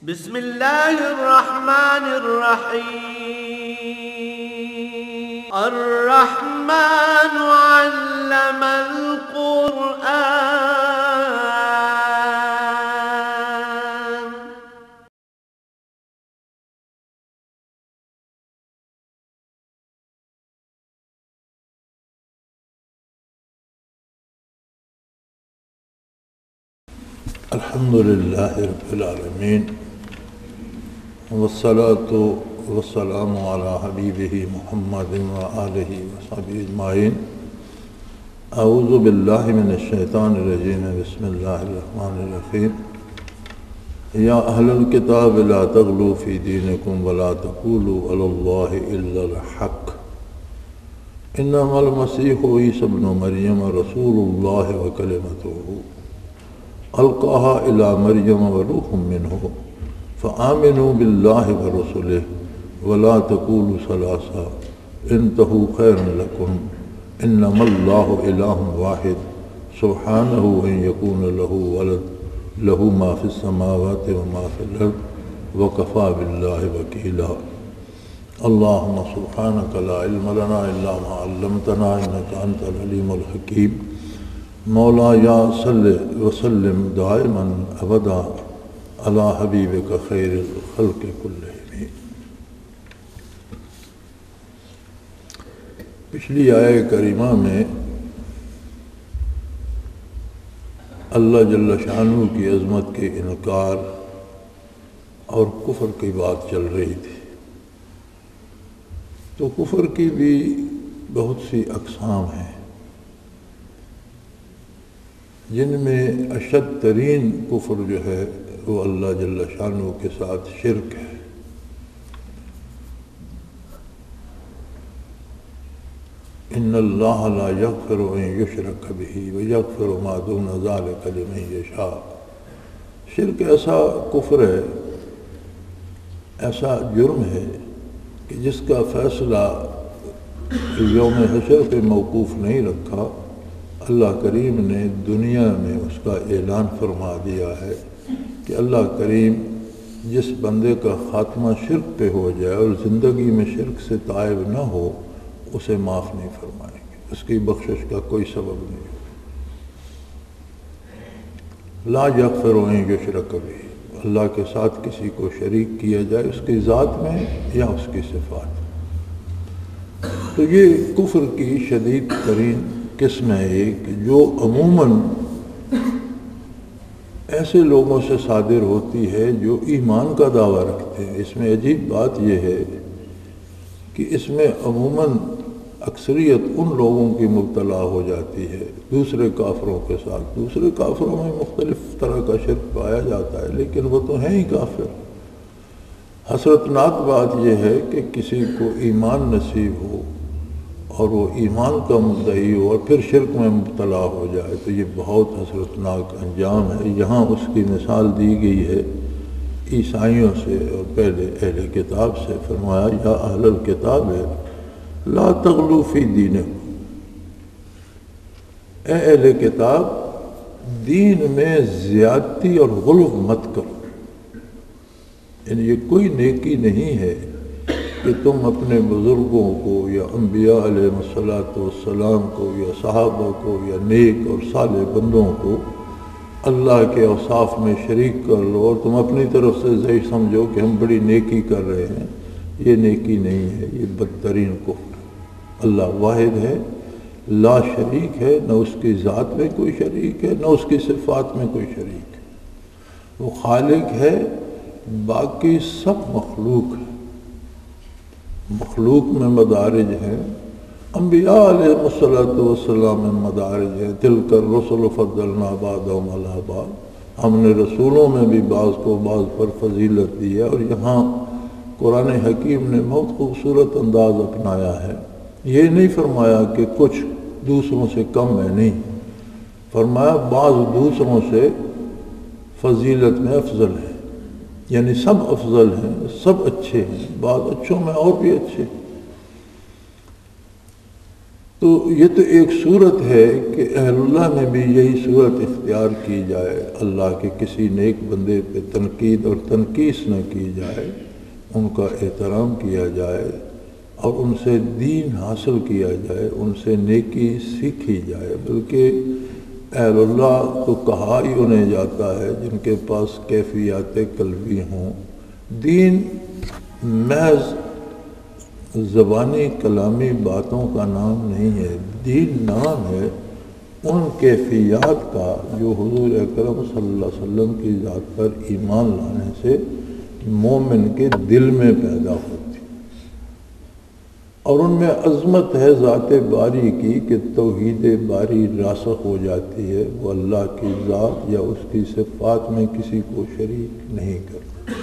بسم الله الرحمن الرحيم الرحمن علم القرآن الحمد لله رب العالمين والصلاة والسلام على حبيبه محمد وآله وصحبه أجمعين. أعوذ بالله من الشيطان الرجيم. بسم الله الرحمن الرحيم. يا أهل الكتاب لا تغلوا في دينكم ولا تقولوا على الله إلا الحق إنما المسيح عيسى ابن مريم رسول الله وكلمته ألقاها إلى مريم وروح منه فآمنوا بالله ورسله ولا تقولوا ثلاثة انتهوا خيرا لكم إنما الله إله واحد سبحانه أن يكون له ولد له ما في السماوات وما في الأرض وكفى بالله وكيلا. اللهم سبحانك لا علم لنا إلا ما علمتنا إنك أنت العليم الحكيم. مولایا صلی وسلم دائما ابدا علی حبیبک خیر الخلق کلہم. پچھلی آیہ کریمہ میں اللہ جل شانہ کی عظمت کے انکار اور کفر کی بات چل رہی تھی. تو کفر کی بھی بہت سی اقسام ہیں جن میں اشد ترین کفر جو ہے وہ اللہ جل شانہ کے ساتھ شرک ہے. ان اللہ لا یغفر ان یشرک بہ ویغفر ما دون ذلک لمن یشاء. شرک ایسا کفر ہے، ایسا جرم ہے کہ جس کا فیصلہ یوم حشر پہ موقوف نہیں رکھا. اللہ کریم نے دنیا میں اس کا اعلان فرما دیا ہے کہ اللہ کریم جس بندے کا خاتمہ شرک پہ ہو جائے اور زندگی میں شرک سے تائب نہ ہو اسے معاف نہیں فرمائیں گے، اس کی بخشش کا کوئی سبب نہیں. لا یغفر ان یشرک بہ، اللہ کے ساتھ کسی کو شریک کیا جائے اس کی ذات میں یا اس کی صفات. تو یہ کفر کی شدید ترین قسم ہے ایک جو عموماً ایسے لوگوں سے صادر ہوتی ہے جو ایمان کا دعویٰ رکھتے ہیں. اس میں عجیب بات یہ ہے کہ اس میں عموماً اکثریت ان لوگوں کی مبتلا ہو جاتی ہے دوسرے کافروں کے ساتھ. دوسرے کافروں میں مختلف طرح کا شرک پایا جاتا ہے لیکن وہ تو ہیں ہی کافر. حسرتناک بات یہ ہے کہ کسی کو ایمان نصیب ہو اور وہ ایمان کا مدعی ہو اور پھر شرک میں مبتلا ہو جائے تو یہ بہت حسرتناک انجام ہے. یہاں اس کی مثال دی گئی ہے عیسائیوں سے اور پہلے اہل کتاب سے. فرمایا یا اہل الکتاب لا تغلوا فی دینکم، اے اہل کتاب دین میں زیادتی اور غلو مت کرو. یعنی یہ کوئی نیکی نہیں ہے کہ تم اپنے بزرگوں کو یا انبیاء علیہ السلام کو یا صحابہ کو یا نیک اور صالح بندوں کو اللہ کے اوصاف میں شریک کر لو اور تم اپنی طرف سے ضعیف سمجھو کہ ہم بڑی نیکی کر رہے ہیں. یہ نیکی نہیں ہے، یہ بدترین کفر ہے. اللہ واحد ہے، لا شریک ہے، نہ اس کی ذات میں کوئی شریک ہے نہ اس کی صفات میں کوئی شریک ہے. وہ خالق ہے، باقی سب مخلوق ہے. مخلوق میں مدارج ہیں، انبیاء علیہ السلام میں مدارج ہیں. تلک الرسل فضلنا بعضهم علی بعض، ہم نے رسولوں میں بھی بعض کو بعض پر فضیلت دی ہے. اور یہاں قرآن حکیم نے بہت خوبصورت انداز اپنایا ہے. یہ نہیں فرمایا کہ کچھ دوسروں سے کم ہے، نہیں، فرمایا بعض دوسروں سے فضیلت میں افضل ہے. یعنی سب افضل ہیں، سب اچھے ہیں، بعض اچھوں میں اور بھی اچھے. تو یہ تو ایک صورت ہے کہ اہل اللہ میں بھی یہی صورت اختیار کی جائے، اللہ کے کسی نیک بندے پہ تنقید اور تنقیص نہ کی جائے، ان کا احترام کیا جائے اور ان سے دین حاصل کیا جائے، ان سے نیکی سیکھی جائے، بلکہ اہل اللہ تو کہا ہی انہیں جاتا ہے جن کے پاس کیفیات قلبی ہوں۔ دین محض زبانی کلامی باتوں کا نام نہیں ہے، دین نام ہے ان کیفیات کا جو حضور اکرم صلی اللہ علیہ وسلم کی ذات پر ایمان لانے سے مومن کے دل میں پیدا ہوتی، اور ان میں عظمت ہے ذات باری کی کہ توحید باری راسخ ہو جاتی ہے، وہ اللہ کی ذات یا اس کی صفات میں کسی کو شریک نہیں کرتا۔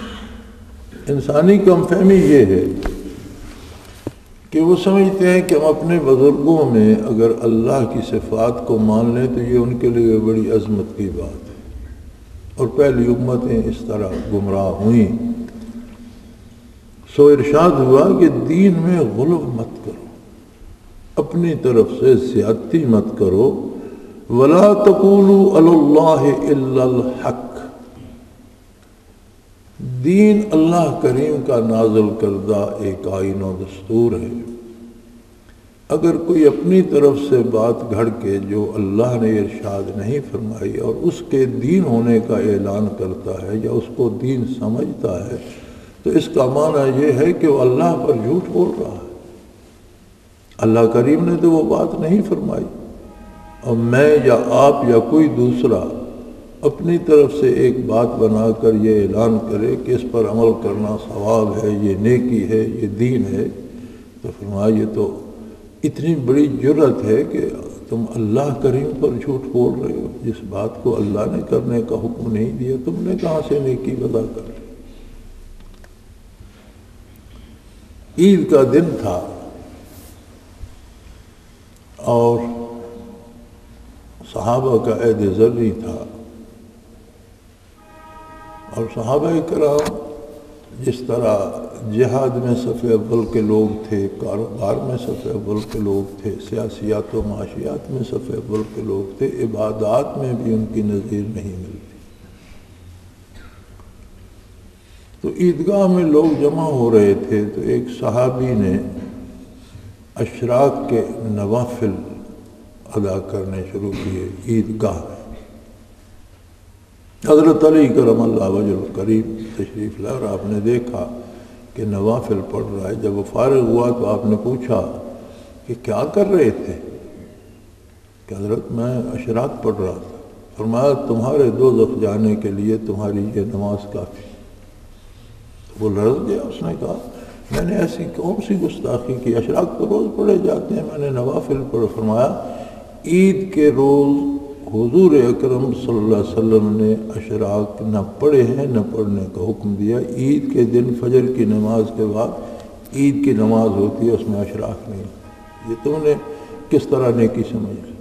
انسانی کم فہمی یہ ہے کہ وہ سمجھتے ہیں کہ ہم اپنے بزرگوں میں اگر اللہ کی صفات کو مان لیں تو یہ ان کے لیے بڑی عظمت کی بات ہے، اور پہلی امتیں اس طرح گمراہ ہوئیں۔ سو ارشاد ہوا کہ دین میں غلو مت کرو، اپنی طرف سے زیادتی مت کرو، وَلَا تَقُولُوا عَلَى اللَّهِ إِلَّا الْحَقَّ، دین اللہ کریم کا نازل کردہ ایک آئین و دستور ہے۔ اگر کوئی اپنی طرف سے بات گھڑ کے جو اللہ نے ارشاد نہیں فرمائی اور اس کے دین ہونے کا اعلان کرتا ہے یا اس کو دین سمجھتا ہے تو اس کا معنی یہ ہے کہ وہ اللہ پر جھوٹ بول رہا ہے۔ اللہ کریم نے تو وہ بات نہیں فرمائی، اور میں یا آپ یا کوئی دوسرا اپنی طرف سے ایک بات بنا کر یہ اعلان کرے کہ اس پر عمل کرنا ثواب ہے، یہ نیکی ہے، یہ دین ہے، تو فرمایا یہ تو اتنی بڑی جرت ہے کہ تم اللہ کریم پر جھوٹ بول رہے ہو، جس بات کو اللہ نے کرنے کا حکم نہیں دیا تم نے کہاں سے نیکی وضع کر لی۔ عید کا دن تھا اور صحابہ کا عید ذری تھا، اور صحابہ کرام جس طرح جہاد میں صف اول کے لوگ تھے، کاروبار میں صف اول کے لوگ تھے، سیاسیات و معاشیات میں صف اول کے لوگ تھے، عبادات میں بھی ان کی نظیر نہیں ملتی۔ تو عیدگاہ میں لوگ جمع ہو رہے تھے تو ایک صحابی نے اشراق کے نوافل ادا کرنے شروع کیے عیدگاہ میں۔ حضرت علی کرم اللہ وجہ الکریم تشریف لائے اور آپ نے دیکھا کہ نوافل پڑھ رہا ہے۔ جب وہ فارغ ہوا تو آپ نے پوچھا کہ کیا کر رہے تھے؟ کہ حضرت میں اشراق پڑھ رہا تھا۔ فرمایا تمہارے دوزخ جانے کے لیے تمہاری یہ نماز کافی۔ وہ لرز گیا، اس نے کہا میں نے ایسی کون سی گستاخی کی، اشراق تو روز پڑھے جاتے ہیں، میں نے نوافل پڑھ۔ فرمایا عید کے روز حضور اکرم صلی اللہ علیہ وسلم نے اشراق نہ پڑھے ہیں نہ پڑھنے کا حکم دیا۔ عید کے دن فجر کی نماز کے بعد عید کی نماز ہوتی ہے، اس میں اشراق نہیں۔ یہ تم نے کس طرح نیکی سمجھ لی؟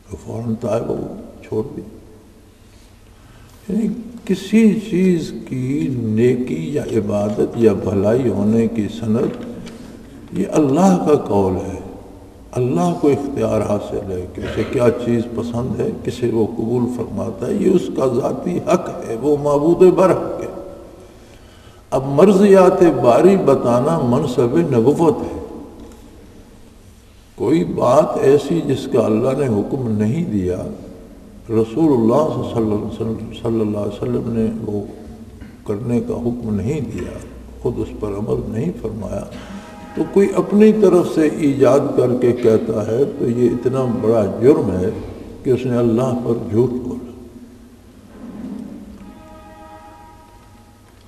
تو فوراً طائب وہ چھوڑ دی۔ یعنی کسی چیز کی نیکی یا عبادت یا بھلائی ہونے کی سند یہ اللہ کا قول ہے، اللہ کو اختیار حاصل ہے کہ اسے کیا چیز پسند ہے، کسے وہ قبول فرماتا ہے، یہ اس کا ذاتی حق ہے، وہ معبود برحق ہے۔ اب مرضیات باری بتانا منصب نبوت ہے۔ کوئی بات ایسی جس کا اللہ نے حکم نہیں دیا، رسول اللہ صلی اللہ علیہ وسلم نے وہ کرنے کا حکم نہیں دیا، خود اس پر عمل نہیں فرمایا، تو کوئی اپنی طرف سے ایجاد کر کے کہتا ہے تو یہ اتنا بڑا جرم ہے کہ اس نے اللہ پر جھوٹ بولا۔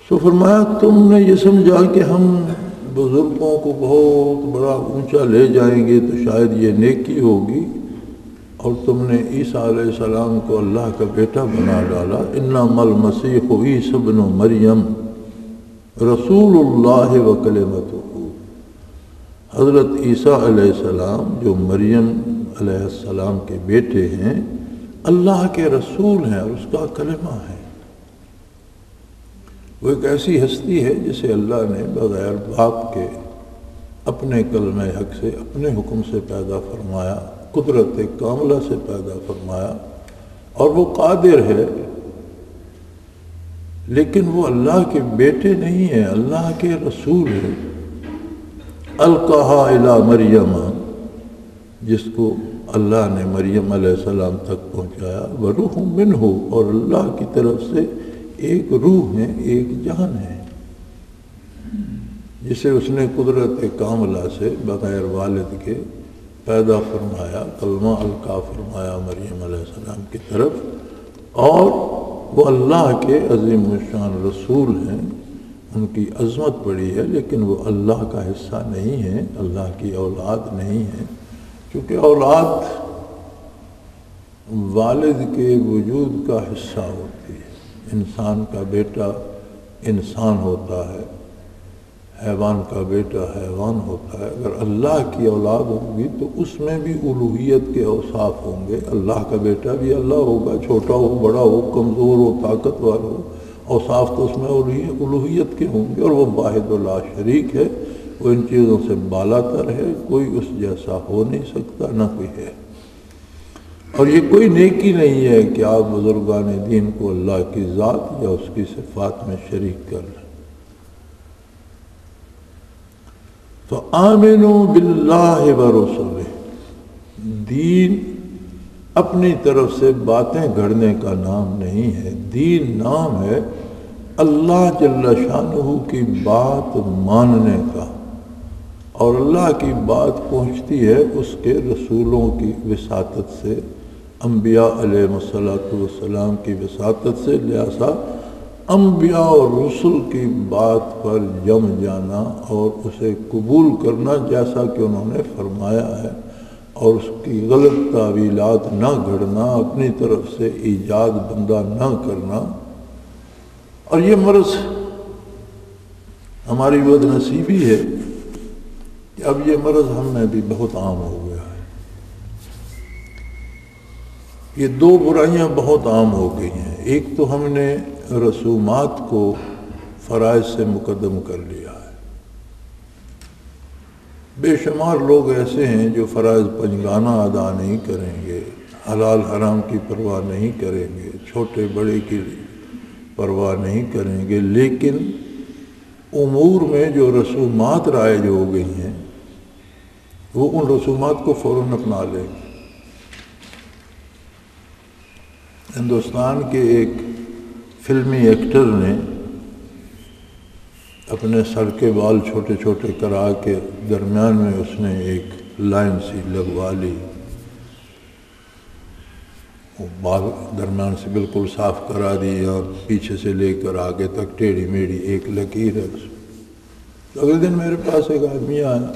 سو فرمایا تم نے یہ سمجھا کہ ہم بزرگوں کو بہت بڑا اونچا لے جائیں گے تو شاید یہ نیکی ہوگی، اور تم نے عیسیٰ علیہ السلام کو اللہ کا بیٹا بنا ڈالا۔ انما المسیح عیسی ابن مریم رسول اللہ و کلمتہ، حضرت عیسیٰ علیہ السلام جو مریم علیہ السلام کے بیٹے ہیں، اللہ کے رسول ہیں اور اس کا کلمہ ہے۔ وہ ایک ایسی ہستی ہے جسے اللہ نے بغیر باپ کے اپنے کلمہ حق سے اپنے حکم سے پیدا فرمایا، قدرت کاملہ سے پیدا فرمایا، اور وہ قادر ہے، لیکن وہ اللہ کے بیٹے نہیں ہیں، اللہ کے رسول ہیں۔ القاہا الی مریم، جس کو اللہ نے مریم علیہ السلام تک پہنچایا، وروح منہ، اور اللہ کی طرف سے ایک روح ہے، ایک جان ہے، جسے اس نے قدرت کاملہ سے بغیر والد کے پیدا فرمایا، کلمہ القا فرمایا مریم علیہ السلام کی طرف، اور وہ اللہ کے عظیم الشان رسول ہیں۔ ان کی عظمت بڑی ہے، لیکن وہ اللہ کا حصہ نہیں ہے، اللہ کی اولاد نہیں ہے، کیونکہ اولاد والد کے وجود کا حصہ ہوتی ہے۔ انسان کا بیٹا انسان ہوتا ہے، حیوان کا بیٹا حیوان ہوتا ہے۔ اگر اللہ کی اولاد ہوگی تو اس میں بھی الوہیت کے اوصاف ہوں گے۔ اللہ کا بیٹا بھی اللہ ہوگا، چھوٹا ہو بڑا ہو، کمزور ہو طاقتور ہو، اوصاف تو اس میں الوہیت کے ہوں گے، اور وہ واحد و لا شریک ہے، وہ ان چیزوں سے بالا تر ہے، کوئی اس جیسا ہو نہیں سکتا، نہ کوئی ہے۔ اور یہ کوئی نیکی نہیں ہے کہ آپ بزرگان دین کو اللہ کی ذات یا اس کی صفات میں شریک کر لیں۔ فآمنوا باللہ ورسلہ، دین اپنی طرف سے باتیں گھڑنے کا نام نہیں ہے، دین نام ہے اللہ جل شانہ کی بات ماننے کا، اور اللہ کی بات پہنچتی ہے اس کے رسولوں کی وساطت سے، انبیاء علیہ السلام کی وساطت سے، لہذا انبیاء اور رسل کی بات پر جم جانا اور اسے قبول کرنا جیسا کہ انہوں نے فرمایا ہے، اور اس کی غلط تعویلات نہ گھڑنا، اپنی طرف سے ایجاد بندہ نہ کرنا۔ اور یہ مرض ہماری بد نصیبی ہے کہ اب یہ مرض ہم میں بھی بہت عام ہو گیا ہے۔ یہ دو برائیاں بہت عام ہو گئی ہیں۔ ایک تو ہم نے رسومات کو فرائض سے مقدم کر لیا ہے۔ بے شمار لوگ ایسے ہیں جو فرائض پنجگانہ ادا نہیں کریں گے، حلال حرام کی پرواہ نہیں کریں گے، چھوٹے بڑے کی پرواہ نہیں کریں گے، لیکن امور میں جو رسومات رائج ہو گئی ہیں وہ ان رسومات کو فوراً اپنا لیں گے۔ ہندوستان کے ایک فلمی ایکٹر نے اپنے سر کے بال چھوٹے چھوٹے کرا کے درمیان میں اس نے ایک لائن سی لگوا لی، وہ بال درمیان سے بالکل صاف کرا دی اور پیچھے سے لے کر آگے تک ٹیڑھی میڑھی ایک لکیر ہے۔ اگلے دن میرے پاس ایک آدمی آیا،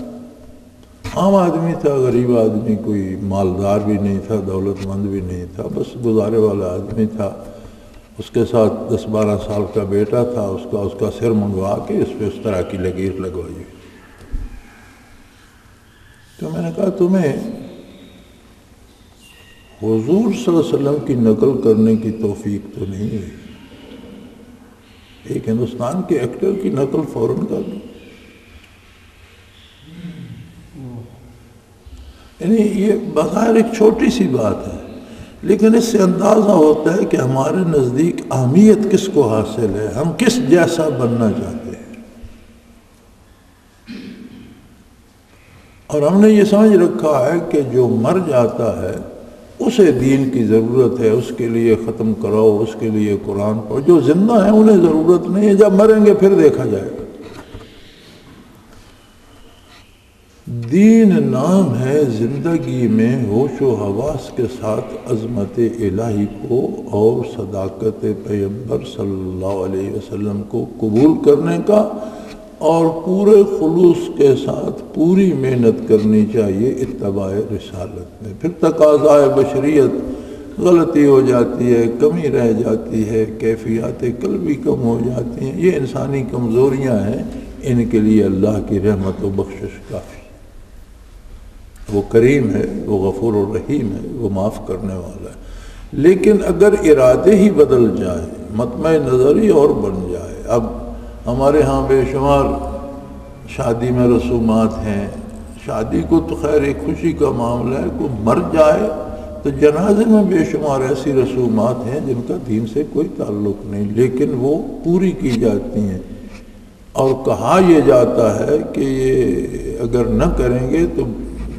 عام آدمی تھا، غریب آدمی، کوئی مالدار بھی نہیں تھا، دولت مند بھی نہیں تھا، بس گزارے والا آدمی تھا۔ اس کے ساتھ 10-12 سال کا بیٹا تھا، اس کا سر منگوا کے اس پہ اس طرح کی لکیر لگوائی ہوئی۔ تو میں نے کہا تمہیں حضور صلی اللہ علیہ وسلم کی نقل کرنے کی توفیق تو نہیں ہے، ایک ہندوستان کے ایکٹر کی نقل فوراً کر دو۔ یعنی یہ بظاہر ایک چھوٹی سی بات ہے، لیکن اس سے اندازہ ہوتا ہے کہ ہمارے نزدیک اہمیت کس کو حاصل ہے، ہم کس جیسا بننا چاہتے ہیں۔ اور ہم نے یہ سمجھ رکھا ہے کہ جو مر جاتا ہے اسے دین کی ضرورت ہے، اس کے لیے ختم کراؤ، اس کے لیے قرآن پڑھو۔ جو زندہ ہیں انہیں ضرورت نہیں ہے، جب مریں گے پھر دیکھا جائے گا۔ دین نام ہے زندگی میں ہوش و حواس کے ساتھ عظمت الہی کو اور صداقت پیغمبر صلی اللہ علیہ وسلم کو قبول کرنے کا، اور پورے خلوص کے ساتھ پوری محنت کرنی چاہیے اتباع رسالت میں۔ پھر تقاضائے بشریت غلطی ہو جاتی ہے، کمی رہ جاتی ہے، کیفیات قلبی کم ہو جاتی ہیں، یہ انسانی کمزوریاں ہیں، ان کے لیے اللہ کی رحمت و بخشش کافی۔ وہ کریم ہے، وہ غفور الرحیم ہے، وہ معاف کرنے والا ہے۔ لیکن اگر ارادے ہی بدل جائیں، مطمع نظری اور بن جائے، اب ہمارے ہاں بے شمار شادی میں رسومات ہیں، شادی کو تو خیر ایک خوشی کا معاملہ ہے، کوئی مر جائے تو جنازے میں بے شمار ایسی رسومات ہیں جن کا دین سے کوئی تعلق نہیں، لیکن وہ پوری کی جاتی ہیں، اور کہا یہ جاتا ہے کہ یہ اگر نہ کریں گے تو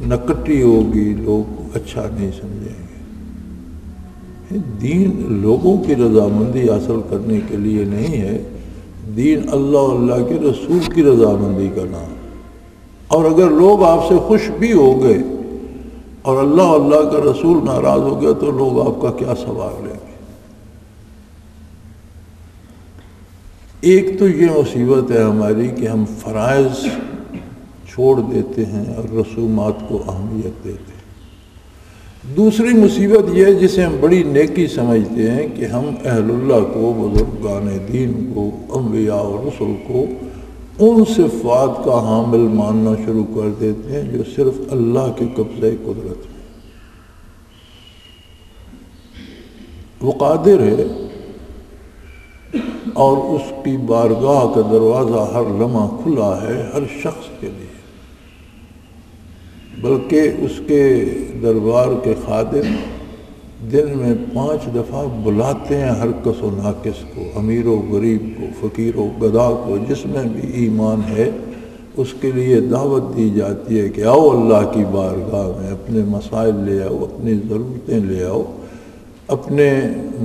نکٹی ہوگی، لوگ اچھا نہیں سمجھیں گے۔ دین لوگوں کی رضامندی حاصل کرنے کے لیے نہیں ہے، دین اللہ اور اللہ کے رسول کی رضامندی کا نام، اور اگر لوگ آپ سے خوش بھی ہو گئے اور اللہ اور اللہ کا رسول ناراض ہو گیا تو لوگ آپ کا کیا ثواب لیں گے؟ ایک تو یہ مصیبت ہے ہماری کہ ہم فرائض چھوڑ دیتے ہیں اور رسومات کو اہمیت دیتے ہیں۔ دوسری مصیبت یہ ہے جسے ہم بڑی نیکی سمجھتے ہیں کہ ہم اہل اللہ کو، بزرگان دین کو، انبیاء اور رسل کو ان صفات کا حامل ماننا شروع کر دیتے ہیں جو صرف اللہ کے قبضۂ قدرت میں۔ وہ قادر ہے اور اس کی بارگاہ کا دروازہ ہر لمحہ کھلا ہے ہر شخص کے لیے، بلکہ اس کے دربار کے خادم دن میں 5 دفعہ بلاتے ہیں ہر کس و ناقص کو، امیر و غریب کو، فقیر و گدا کو، جس میں بھی ایمان ہے اس کے لیے دعوت دی جاتی ہے کہ آؤ اللہ کی بارگاہ میں، اپنے مسائل لے آؤ، اپنی ضرورتیں لے آؤ، اپنے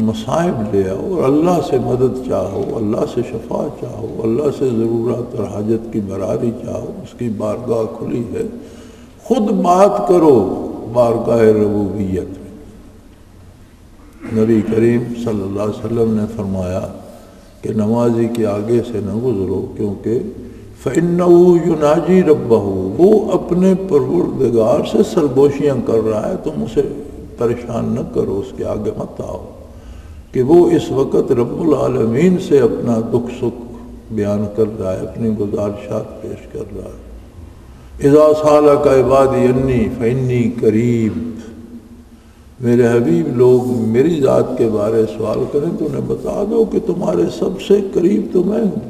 مصائب لے آؤ، اور اللہ سے مدد چاہو، اللہ سے شفاعت چاہو، اللہ سے ضرورت اور حاجت کی براری چاہو، اس کی بارگاہ کھلی ہے۔ خود بات کرو بارگاہ ربوبیت میں۔ نبی کریم صلی اللہ علیہ وسلم نے فرمایا کہ نمازی کے آگے سے نہ گزرو، کیونکہ فَإِنَّهُ يُنَاجِي رَبَّهُ، وہ اپنے پروردگار سے سرگوشیاں کر رہا ہے، تم اسے پریشان نہ کرو، اس کے آگے مت آؤ، کہ وہ اس وقت رب العالمین سے اپنا دکھ سکھ بیان کر رہا ہے، اپنی گزارشات پیش کر رہا ہے۔ اِذَا سَأَلَكَ عِبَادِي عَنِّي فَإِنِّي قَرِيبٌ، میرے حبیب لوگ میری ذات کے بارے سوال کریں تو انہیں بتا دو کہ تمہارے سب سے قریب تو میں ہوں۔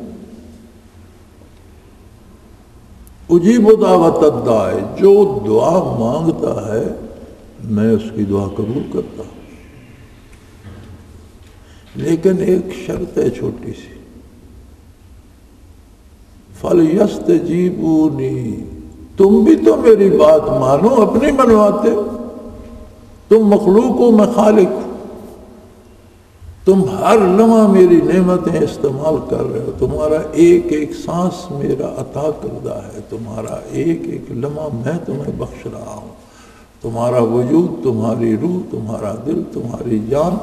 اجیب دعوت الداعی، جو دعا مانگتا ہے میں اس کی دعا قبول کرتا ہوں، لیکن ایک شرط ہے چھوٹی سی، فَلْيَسْتَجِيبُونِي، تم بھی تو میری بات مانو، اپنی منواتے ہو، تم مخلوق ہو میں خالق ہوں، تم ہر لمحہ میری نعمتیں استعمال کر رہے ہو، تمہارا ایک ایک سانس میرا عطا کردہ ہے، تمہارا ایک ایک لمحہ میں تمہیں بخش رہا ہوں، تمہارا وجود، تمہاری روح، تمہارا دل، تمہاری جان،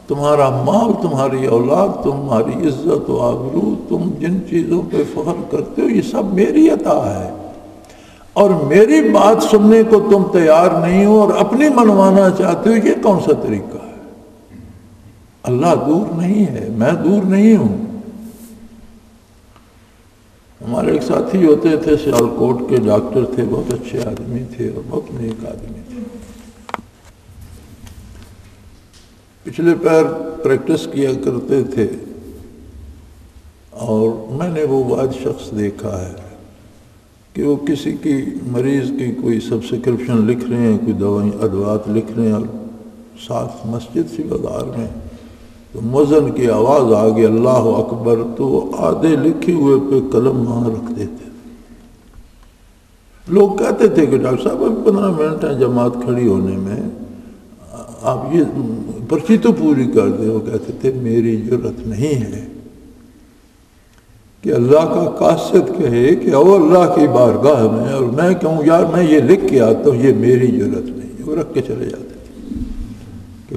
تمہارا مال، تمہاری اولاد، تمہاری عزت و آبرو، تم جن چیزوں پہ فخر کرتے ہو یہ سب میری عطا ہے، اور میری بات سننے کو تم تیار نہیں ہو اور اپنی منوانا چاہتے ہو، یہ کون سا طریقہ ہے؟ اللہ دور نہیں ہے، میں دور نہیں ہوں۔ ہمارے ایک ساتھی ہوتے تھے سیالکوٹ کے، ڈاکٹر تھے، بہت اچھے آدمی تھے اور بہت نیک آدمی تھے، پچھلے پیر پریکٹس کیا کرتے تھے، اور میں نے وہ واحد شخص دیکھا ہے کہ وہ کسی کی مریض کی کوئی سبسکرپشن لکھ رہے ہیں، کوئی دوائیں ادوات لکھ رہے ہیں، اور ساتھ مسجد سی بازار میں تو مؤذن کی آواز آ گئی اللہ اکبر، تو وہ آدھے لکھے ہوئے پہ قلم وہاں رکھ دیتے۔ لوگ کہتے تھے کہ ڈاکٹر صاحب ابھی 15 منٹ ہیں جماعت کھڑی ہونے میں، آپ یہ پرچی تو پوری کر دیں۔ وہ کہتے تھے میری جرت نہیں ہے کہ اللہ کا قاصد کہے کہ او اللہ کی بارگاہ میں، اور میں کہوں یار میں یہ لکھ کے آتا ہوں، یہ میری جرت نہیں ہے۔ وہ رکھ کے چلے جاتے تھے کہ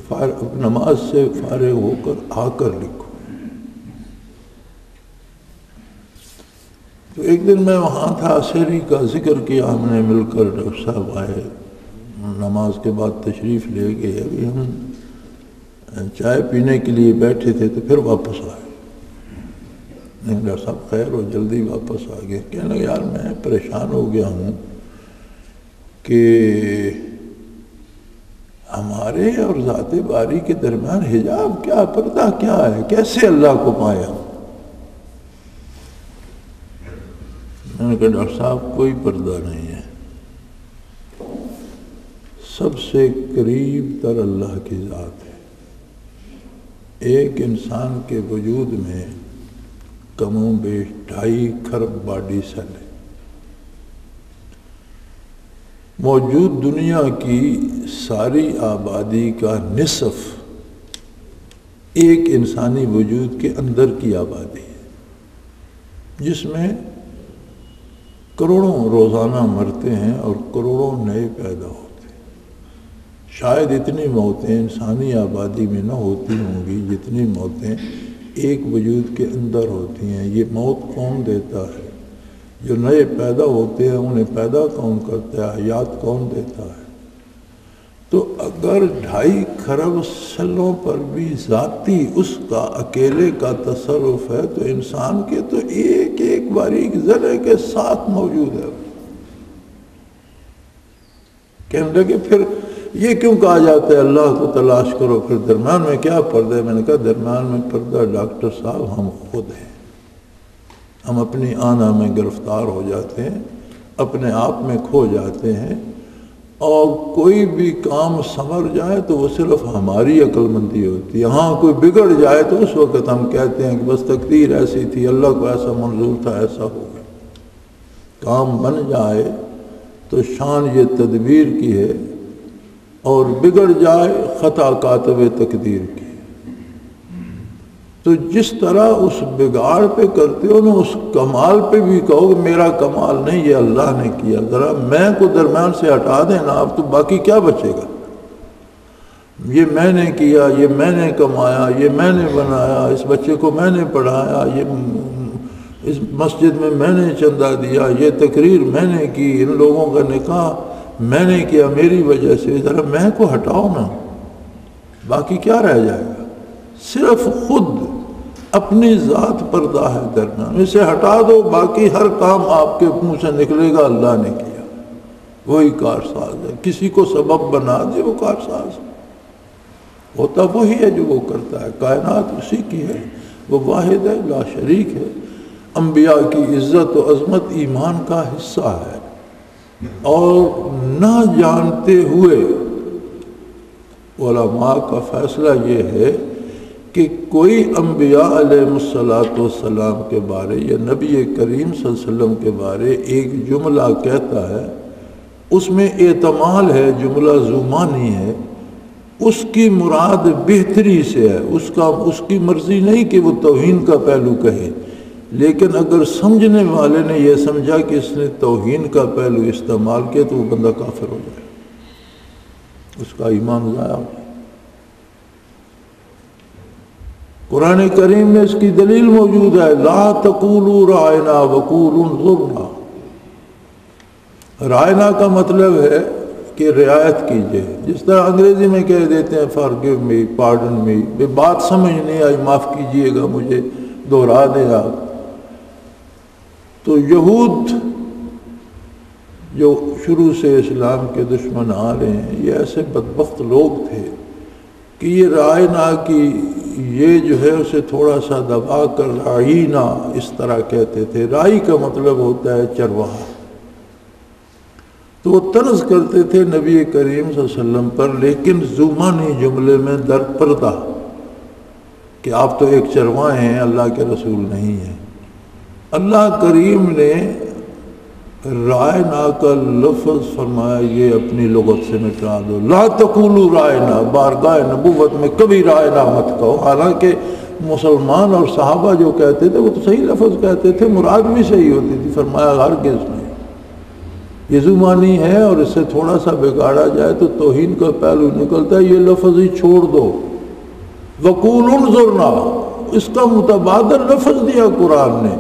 نماز سے فارغ ہو کر آ کر لکھو۔ تو ایک دن میں وہاں تھا، سحری کا ذکر کیا ہم نے مل کر، ڈاکٹر صاحب آئے، نماز کے بعد تشریف لے گئے، ابھی ہم چائے پینے کے لیے بیٹھے تھے تو پھر واپس آئے۔ ڈاکٹر صاحب خیر ہو، جلدی واپس آ گئے۔ کہنے لگے یار میں پریشان ہو گیا ہوں کہ ہمارے اور ذات باری کے درمیان حجاب کیا، پردہ کیا ہے، کیسے اللہ کو پایا؟ نے کہا ڈاکٹر صاحب کوئی پردہ نہیں ہے، سب سے قریب تر اللہ کی ذات ہے۔ ایک انسان کے وجود میں کم و بیش 2.5 کھرب باڈی سیل ہے۔ موجود دنیا کی ساری آبادی کا نصف ایک انسانی وجود کے اندر کی آبادی ہے، جس میں کروڑوں روزانہ مرتے ہیں اور کروڑوں نئے پیدا ہوتے ہیں۔ شاید اتنی موتیں انسانی آبادی میں نہ ہوتی ہوں گی جتنی موتیں ایک وجود کے اندر ہوتی ہیں۔ یہ موت کون دیتا ہے؟ جو نئے پیدا ہوتے ہیں انہیں پیدا کون کرتا ہے؟ حیات کون دیتا ہے؟ تو اگر 2.5 کھرب سیلوں پر بھی ذاتی اس کا اکیلے کا تصرف ہے تو انسان کے تو ایک ایک باریک ذرے کے ساتھ موجود ہے۔ کہنے لگے پھر یہ کیوں کہا جاتا ہے اللہ کو تلاش کرو، پھر درمیان میں کیا پردہ ہے؟ میں نے کہا درمیان میں پردہ ڈاکٹر صاحب ہم خود ہیں۔ ہم اپنی آنا میں گرفتار ہو جاتے ہیں، اپنے آپ میں کھو جاتے ہیں، اور کوئی بھی کام سنور جائے تو وہ صرف ہماری عقل مندی ہوتی ہے۔ ہاں کوئی بگڑ جائے تو اس وقت ہم کہتے ہیں کہ بس تقدیر ایسی تھی، اللہ کو ایسا منظور تھا، ایسا ہو گیا۔ کام بن جائے تو شان یہ تدبیر کی ہے، اور بگڑ جائے خطا کاتب تقدیر کی۔ تو جس طرح اس بگاڑ پہ کرتے ہو نا، اس کمال پہ بھی کہو کہ میرا کمال نہیں، یہ اللہ نے کیا، ذرا میں کو درمیان سے ہٹا دینا، اب تو باقی کیا بچے گا؟ یہ میں نے کیا، یہ میں نے کمایا، یہ میں نے بنایا، اس بچے کو میں نے پڑھایا، یہ اس مسجد میں میں نے چندہ دیا، یہ تقریر میں نے کی، ان لوگوں کا نکاح میں نے کیا میری وجہ سے، ذرا میں کو ہٹاؤ نا، باقی کیا رہ جائے گا؟ صرف خود اپنی ذات پردہ ہے درمیان، اسے ہٹا دو، باقی ہر کام آپ کے منہ سے نکلے گا اللہ نے کیا، وہی کارساز ہے۔ کسی کو سبب بنا دے وہ کارساز ہوتا وہی ہے جو وہ کرتا ہے، کائنات اسی کی ہے، وہ واحد ہے، لا شریک ہے۔ انبیاء کی عزت و عظمت ایمان کا حصہ ہے، اور نہ جانتے ہوئے علماء کا فیصلہ یہ ہے کہ کوئی انبیاء علیہ السلام کے بارے یا نبی کریم صلی اللہ علیہ وسلم کے بارے ایک جملہ کہتا ہے، اس میں اعتمال ہے، جملہ زمانی ہے، اس کی مراد بہتری سے ہے، اس کی مرضی نہیں کہ وہ توہین کا پہلو کہے، لیکن اگر سمجھنے والے نے یہ سمجھا کہ اس نے توہین کا پہلو استعمال کیا تو وہ بندہ کافر ہو جائے، اس کا ایمان ضائع ہو جائے۔ قرآن کریم میں اس کی دلیل موجود ہے، لا تقولوا رائنا وقولوا انظرنا۔ رائنا کا مطلب ہے کہ رعایت کیجئے، جس طرح انگریزی میں کہہ دیتے ہیں forgive me, pardon me، بات سمجھ نہیں آئی معاف کیجئے گا مجھے، دوہرا دیں آپ۔ تو یہود جو شروع سے اسلام کے دشمن آ رہے ہیں، یہ ایسے بدبخت لوگ تھے کہ یہ رائنا کی یہ جو ہے اسے تھوڑا سا دبا کر رائنا اس طرح کہتے تھے۔ رائی کا مطلب ہوتا ہے چرواہا۔ تو وہ طنز کرتے تھے نبی کریم صلی اللہ علیہ وسلم پر، لیکن زمانی جملے میں در پردہ کہ آپ تو ایک چرواہے ہیں، اللہ کے رسول نہیں ہیں۔ اللہ کریم نے رائنا کا لفظ فرمایا یہ اپنی لغت سے مٹا دو، لا تقولوا رائنا، بارگاہ نبوت میں کبھی رائنا مت کہو۔ حالانکہ مسلمان اور صحابہ جو کہتے تھے وہ تو صحیح لفظ کہتے تھے، مراد بھی صحیح ہوتی تھی، فرمایا ہرگز نہیں، یہ زمانی ہے اور اس سے تھوڑا سا بگاڑا جائے تو توہین کا پہلو نکلتا ہے، یہ لفظ ہی چھوڑ دو۔ وقولوا انظرنا، اس کا متبادل لفظ دیا قرآن نے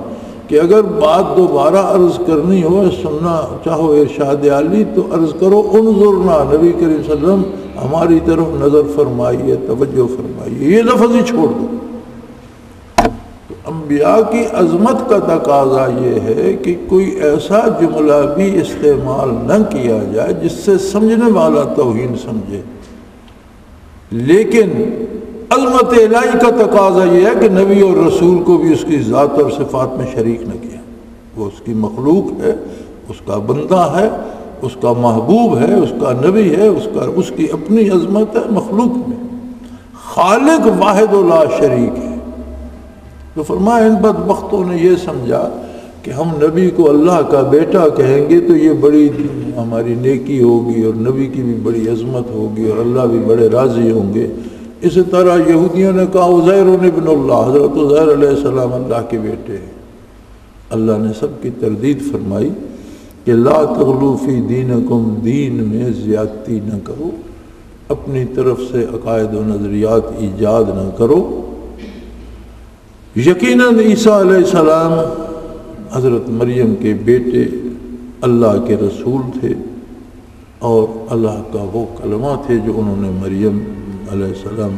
کہ اگر بات دوبارہ عرض کرنی ہو، سننا چاہو ارشاد عالی تو عرض کرو انظرنا، نبی کریم صلی اللہ علیہ وسلم ہماری طرف نظر فرمائیے، توجہ فرمائیے، یہ لفظ ہی چھوڑ دو۔ تو انبیاء کی عظمت کا تقاضا یہ ہے کہ کوئی ایسا جملہ بھی استعمال نہ کیا جائے جس سے سمجھنے والا توہین سمجھے، لیکن عظمت الہی کا تقاضا یہ ہے کہ نبی اور رسول کو بھی اس کی ذات اور صفات میں شریک نہ کیا، وہ اس کی مخلوق ہے، اس کا بندہ ہے، اس کا محبوب ہے، اس کا نبی ہے، اس کی اپنی عظمت ہے مخلوق میں۔ خالق واحد و لا شریک ہے۔ تو فرمایا ان بدبختوں نے یہ سمجھا کہ ہم نبی کو اللہ کا بیٹا کہیں گے تو یہ بڑی ہماری نیکی ہوگی اور نبی کی بھی بڑی عظمت ہوگی اور اللہ بھی بڑے راضی ہوں گے۔ اسی طرح یہودیوں نے کہا عزیر ابن اللہ، حضرت عزیر علیہ السلام اللہ کے بیٹے ہیں۔ اللہ نے سب کی تردید فرمائی کہ لا تغلو فی دینکم، دین میں زیادتی نہ کرو، اپنی طرف سے عقائد و نظریات ایجاد نہ کرو۔ یقیناً عیسیٰ علیہ السلام حضرت مریم کے بیٹے اللہ کے رسول تھے اور اللہ کا وہ کلمہ تھے جو انہوں نے مریم علیہ السلام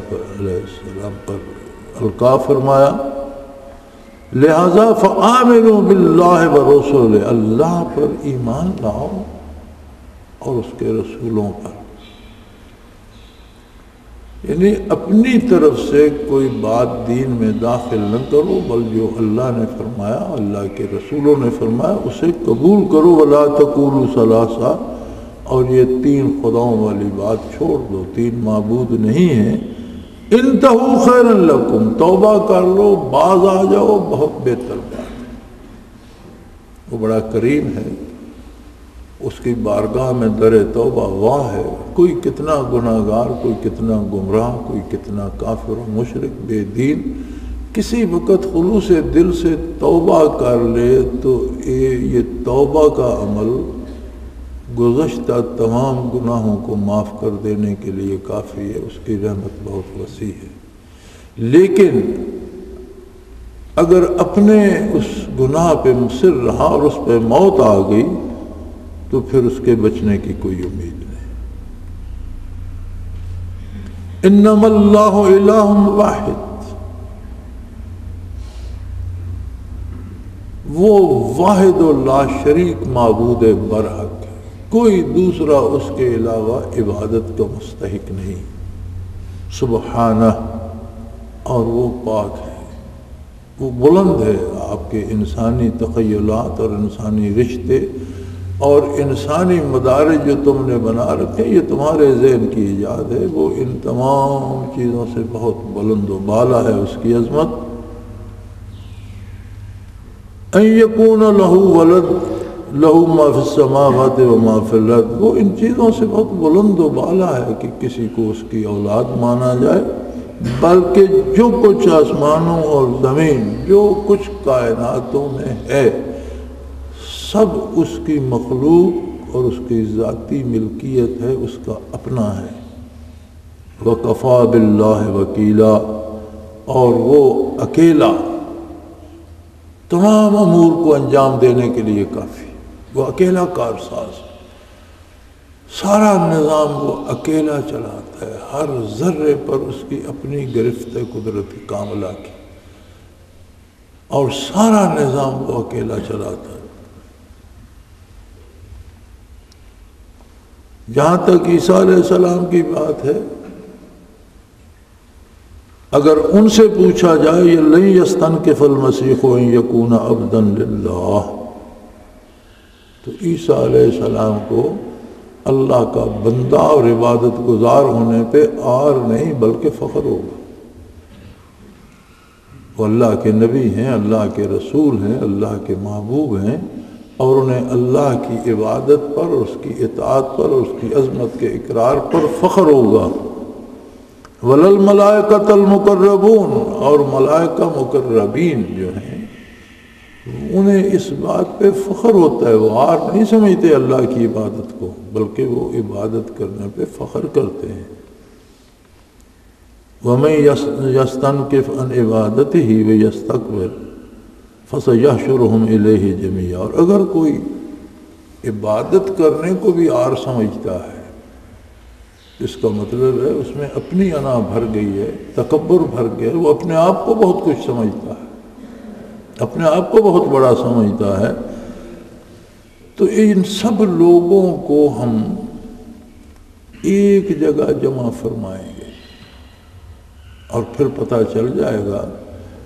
پر القاء فرمایا۔ لہذا فآمنوا باللہ ورسولہ، اللہ پر ایمان لاؤ اور اس کے رسولوں پر، یعنی اپنی طرف سے کوئی بات دین میں داخل نہ کرو، بل جو اللہ نے فرمایا، اللہ کے رسولوں نے فرمایا اسے قبول کرو۔ ولا تقولوا ثلاثہ، اور یہ 3 خداؤں والی بات چھوڑ دو، 3 معبود نہیں ہیں۔ انتہوا خیرا لکم، توبہ کر لو، باز آ جاؤ، بہت بہتر بات ہے۔ وہ بڑا کریم ہے، اس کی بارگاہ میں در توبہ واہ ہے۔ کوئی کتنا گناہ گار، کوئی کتنا گمراہ، کوئی کتنا کافر و مشرک بے دین کسی وقت خلوص دل سے توبہ کر لے تو یہ توبہ کا عمل گزشتہ تمام گناہوں کو معاف کر دینے کے لیے کافی ہے۔ اس کی رحمت بہت وسیع ہے۔ لیکن اگر اپنے اس گناہ پہ مصر رہا اور اس پہ موت آ گئی تو پھر اس کے بچنے کی کوئی امید نہیں۔ انما اللہ الہ واحد، وہ واحد و لا شریک معبود برحق ہے، کوئی دوسرا اس کے علاوہ عبادت کا مستحق نہیں۔ سبحانہ، اور وہ پاک ہے، وہ بلند ہے۔ آپ کے انسانی تخیلات اور انسانی رشتے اور انسانی مدارج جو تم نے بنا رکھے، یہ تمہارے ذہن کی ایجاد ہے۔ وہ ان تمام چیزوں سے بہت بلند و بالا ہے اس کی عظمت۔ ان یکون لہ ولد لہ ما فی السماوات و ما فی الارض، وہ ان چیزوں سے بہت بلند و بالا ہے کہ کسی کو اس کی اولاد مانا جائے، بلکہ جو کچھ آسمانوں اور زمین، جو کچھ کائناتوں میں ہے، سب اس کی مخلوق اور اس کی ذاتی ملکیت ہے، اس کا اپنا ہے۔ وَكَفَى بِاللَّهِ وَكِيلًا، اور وہ اکیلا تمام امور کو انجام دینے کے لیے کافی، وہ اکیلا کارساز، سارا نظام وہ اکیلا چلاتا ہے، ہر ذرے پر اس کی اپنی گرفت ہے قدرت کاملہ کی، اور سارا نظام وہ اکیلا چلاتا ہے۔ جہاں تک عیسیٰ علیہ السلام کی بات ہے، اگر ان سے پوچھا جائے یہ لن یستنکف المسیح ان یکون عبدا للہ، تو عیسیٰ علیہ السلام کو اللہ کا بندہ اور عبادت گزار ہونے پہ آر نہیں بلکہ فخر ہوگا۔ وہ اللہ کے نبی ہیں، اللہ کے رسول ہیں، اللہ کے محبوب ہیں، اور انہیں اللہ کی عبادت پر، اس کی اطاعت پر، اس کی عظمت کے اقرار پر فخر ہوگا۔ وَلَلْمَلَائِكَةَ الْمُقَرَّبُونَ، اور ملائکہ مقربین جو ہیں انہیں اس بات پہ فخر ہوتا ہے، وہ عار نہیں سمجھتے اللہ کی عبادت کو، بلکہ وہ عبادت کرنے پہ فخر کرتے ہیں۔ وَمَن يَسْتَنْكِفْ عَنْ عِبَادَتِهِ وَيَسْتَكْبِرْ فَسَيَحْشُرُهُمْ إِلَيْهِ جَمِيعًا، اور اگر کوئی عبادت کرنے کو بھی عار سمجھتا ہے، اس کا مطلب ہے اس میں اپنی انا بھر گئی ہے، تکبر بھر گیا ہے، وہ اپنے آپ کو بہت کچھ سمجھتا ہے، اپنے آپ کو بہت بڑا سمجھتا ہے۔ تو ان سب لوگوں کو ہم ایک جگہ جمع فرمائیں گے اور پھر پتہ چل جائے گا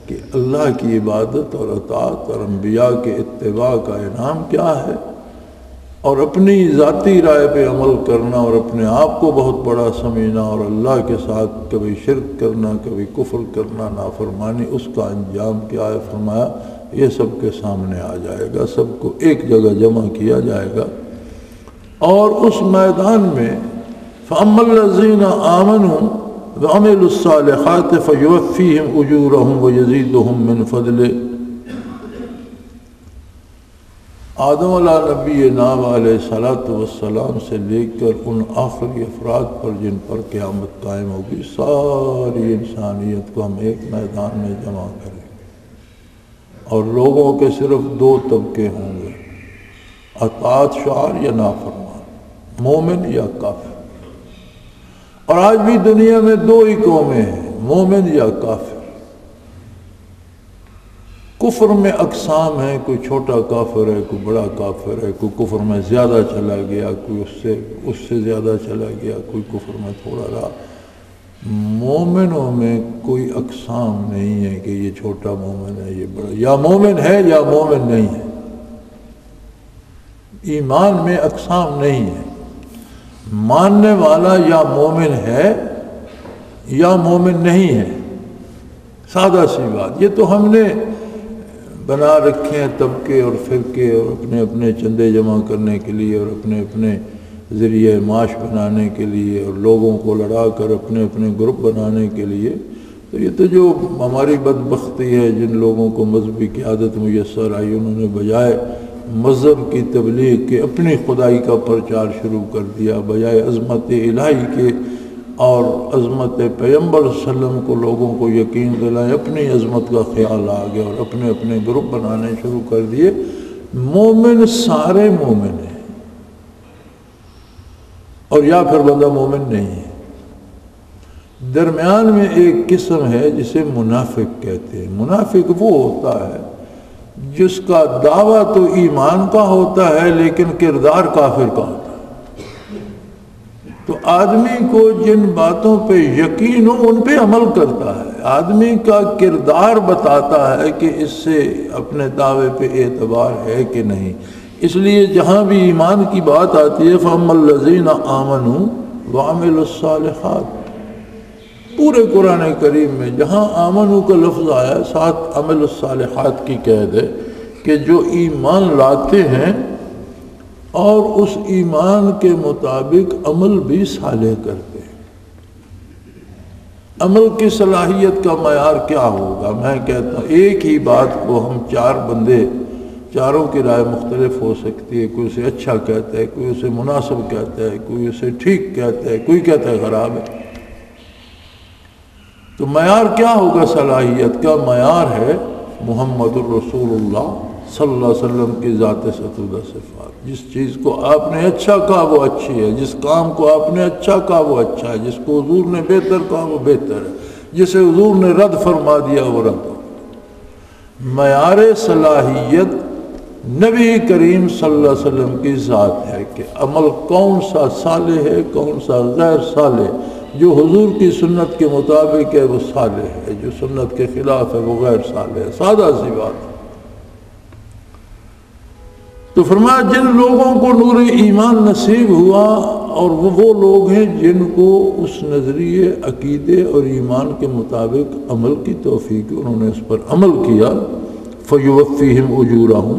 کہ اللہ کی عبادت اور اطاعت اور انبیاء کے اتباع کا انعام کیا ہے، اور اپنی ذاتی رائے پہ عمل کرنا اور اپنے آپ کو بہت بڑا سمجھنا اور اللہ کے ساتھ کبھی شرک کرنا، کبھی کفر کرنا، نافرمانی، اس کا انجام کیا ہے؟ فرمایا یہ سب کے سامنے آ جائے گا، سب کو ایک جگہ جمع کیا جائے گا، اور اس میدان میں فَأَمَّا الَّذِينَ آمَنُوا وَعَمِلُوا الصَّالِحَاتِ فَيُوَفِّيهِمْ أُجُورَهُمْ وَيَزِيدُهُمْ مِنْ فَضْلِهِ۔ آدم علیہ نبی نام علیہ السلام سے لے کر ان آخری افراد پر جن پر قیامت قائم ہوگی، ساری انسانیت کو ہم ایک میدان میں جمع کریں گے، اور لوگوں کے صرف دو طبقے ہوں گے، اطاعت شعار یا نافرمان، مومن یا کافر۔ اور آج بھی دنیا میں دو ہی قومیں ہیں، مومن یا کافر۔ کفر میں اقسام ہیں، کوئی چھوٹا کافر ہے، کوئی بڑا کافر ہے، کوئی کفر میں زیادہ چلا گیا، کوئی اس سے زیادہ چلا گیا، کوئی کفر میں تھوڑا رہا۔ مومنوں میں کوئی اقسام نہیں ہے کہ یہ چھوٹا مومن ہے، یہ بڑا، یا مومن ہے یا مومن نہیں ہے۔ ایمان میں اقسام نہیں ہے، ماننے والا یا مومن ہے یا مومن نہیں ہے، سادہ سی بات۔ یہ تو ہم نے بنا رکھے ہیں طبقے اور فرقے، اور اپنے اپنے چندے جمع کرنے کے لیے اور اپنے اپنے ذریعے معاش بنانے کے لیے اور لوگوں کو لڑا کر اپنے اپنے گروپ بنانے کے لیے۔ تو یہ تو جو ہماری بدبختی ہے، جن لوگوں کو مذہبی قیادت میسر آئی، انہوں نے بجائے مذہب کی تبلیغ کے اپنی خدائی کا پرچار شروع کر دیا، بجائے عظمت الہی کے اور عظمت پیغمبر صلی اللہ علیہ وسلم کو لوگوں کو یقین دلائیں، اپنی عظمت کا خیال آ گیا اور اپنے اپنے گروپ بنانے شروع کر دیے۔ مومن سارے مومن ہیں، اور یا پھر بندہ مومن نہیں ہے۔ درمیان میں ایک قسم ہے جسے منافق کہتے ہیں۔ منافق وہ ہوتا ہے جس کا دعویٰ تو ایمان کا ہوتا ہے لیکن کردار کافر کا ہوتا ہے۔ تو آدمی کو جن باتوں پہ یقین ہو ان پہ عمل کرتا ہے، آدمی کا کردار بتاتا ہے کہ اس سے اپنے دعوے پہ اعتبار ہے کہ نہیں۔ اس لیے جہاں بھی ایمان کی بات آتی ہے فَأَمَّا الَّذِينَ آمَنُوا وَعَمِلُوا الصَّالِحَاتِ، پورے قرآن کریم میں جہاں آمنو کا لفظ آیا ساتھ عمل الصالحات کی قید ہے کہ جو ایمان لاتے ہیں اور اس ایمان کے مطابق عمل بھی صالح کرتے ہیں۔ عمل کی صلاحیت کا معیار کیا ہوگا؟ میں کہتا ہوں ایک ہی بات کو ہم چار بندے، چاروں کی رائے مختلف ہو سکتی ہے، کوئی اسے اچھا کہتا ہے، کوئی اسے مناسب کہتا ہے، کوئی اسے ٹھیک کہتا ہے، کوئی کہتا ہے خراب ہے۔ تو معیار کیا ہوگا صلاحیت کا؟ معیار ہے محمد الرسول اللہ صلی اللہ علیہ وسلم کی ذات ستودہ صفات۔ جس چیز کو آپ نے اچھا کہا وہ اچھی ہے، جس کام کو آپ نے اچھا کہا وہ اچھا ہے، جس کو حضور نے بہتر کہا وہ بہتر ہے، جسے حضور نے رد فرما دیا وہ رد ہو۔ معیار صلاحیت نبی کریم صلی اللہ علیہ وسلم کی ذات ہے کہ عمل کون سا صالح ہے، کون سا غیر صالح۔ جو حضور کی سنت کے مطابق ہے وہ صالح ہے، جو سنت کے خلاف ہے وہ غیر صالح ہے، سادہ سی بات ہے۔ تو فرمایا جن لوگوں کو نور ایمان نصیب ہوا اور وہ لوگ ہیں جن کو اس نظریے، عقیدے اور ایمان کے مطابق عمل کی توفیق، انہوں نے اس پر عمل کیا، فَيُوَفِّيهِمْ أُجُورَهُمْ،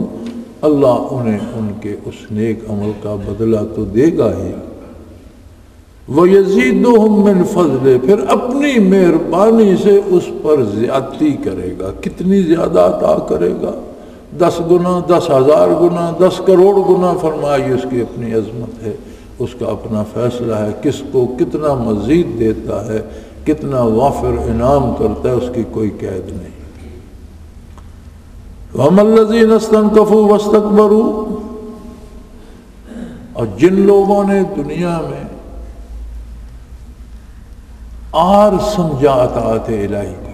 اللہ انہیں ان کے اس نیک عمل کا بدلہ تو دے گا ہی، وَيَزِيدُهُمْ مِنْ فَضْلِهِ، پھر اپنی مہربانی سے اس پر زیادتی کرے گا۔ کتنی زیادہ عطا کرے گا؟ 10 گنا، 10,000 گنا، 10 کروڑ گنا، فرمائی اس کی اپنی عظمت ہے، اس کا اپنا فیصلہ ہے، کس کو کتنا مزید دیتا ہے، کتنا وافر انعام کرتا ہے، اس کی کوئی قید نہیں۔ وَأَمَّا الَّذِينَ اسْتَنكَفُوا وَاسْتَكْبَرُوا، اور جن لوگوں نے دنیا میں آر سمجھا اطاعت الہی کو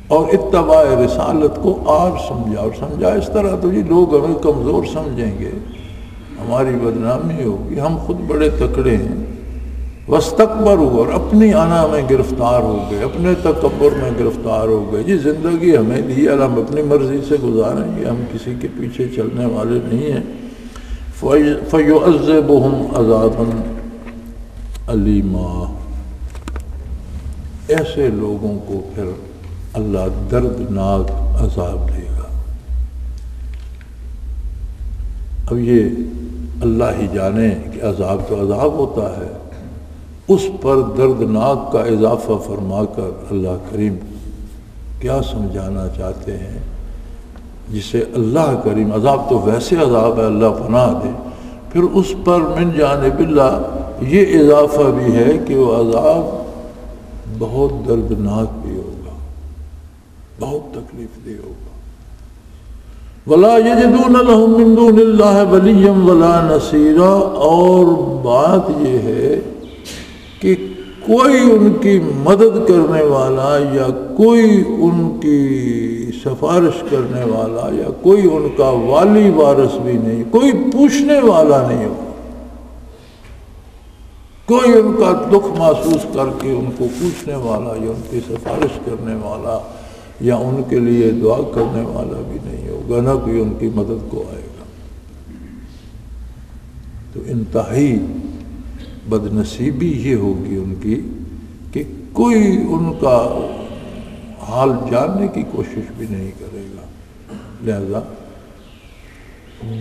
اور اتباع رسالت کو آر سمجھا، اور سمجھا اس طرح تو جی لوگ ہمیں کمزور سمجھیں گے، ہماری بدنامی ہوگی، ہم خود بڑے تکڑے ہیں، واستکبروا، اور اپنی انا میں گرفتار ہو گئے، اپنے تکبر میں گرفتار ہو گئے. جی زندگی ہمیں دی ہے، ہم اپنی مرضی سے گزاریں گے، ہم کسی کے پیچھے چلنے والے نہیں ہیں. فَيُعَذِّبُهُمْ عَذَابًا عَلِيمًا، ایسے لوگوں کو پھر اللہ دردناک عذاب دے گا. اب یہ اللہ ہی جانے کہ عذاب تو عذاب ہوتا ہے، اس پر دردناک کا اضافہ فرما کر اللہ کریم کیا سمجھانا چاہتے ہیں، جسے اللہ کریم، عذاب تو ویسے عذاب ہے، اللہ پناہ دے، پھر اس پر من جانب اللہ یہ اضافہ بھی ہے کہ وہ عذاب بہت دردناک بھی ہوگا، بہت تکلیف دہ ہوگا. وَلَا يَجِدُونَ لَهُم مِّن دُونِ اللَّهِ وَلِيًّا وَلَا نَصِيرًا، اور بات یہ ہے کہ کوئی ان کی مدد کرنے والا یا کوئی ان کی سفارش کرنے والا یا کوئی ان کا والی وارث بھی نہیں، کوئی پوچھنے والا نہیں ہوگا، کوئی ان کا دکھ محسوس کر کے ان کو پوچھنے والا یا ان کی سفارش کرنے والا یا ان کے لیے دعا کرنے والا بھی نہیں ہوگا، نہ کوئی ان کی مدد کو آئے گا. تو انتہائی بدنصیبی یہ ہوگی ان کی کہ کوئی ان کا حال جاننے کی کوشش بھی نہیں کرے گا. لہذا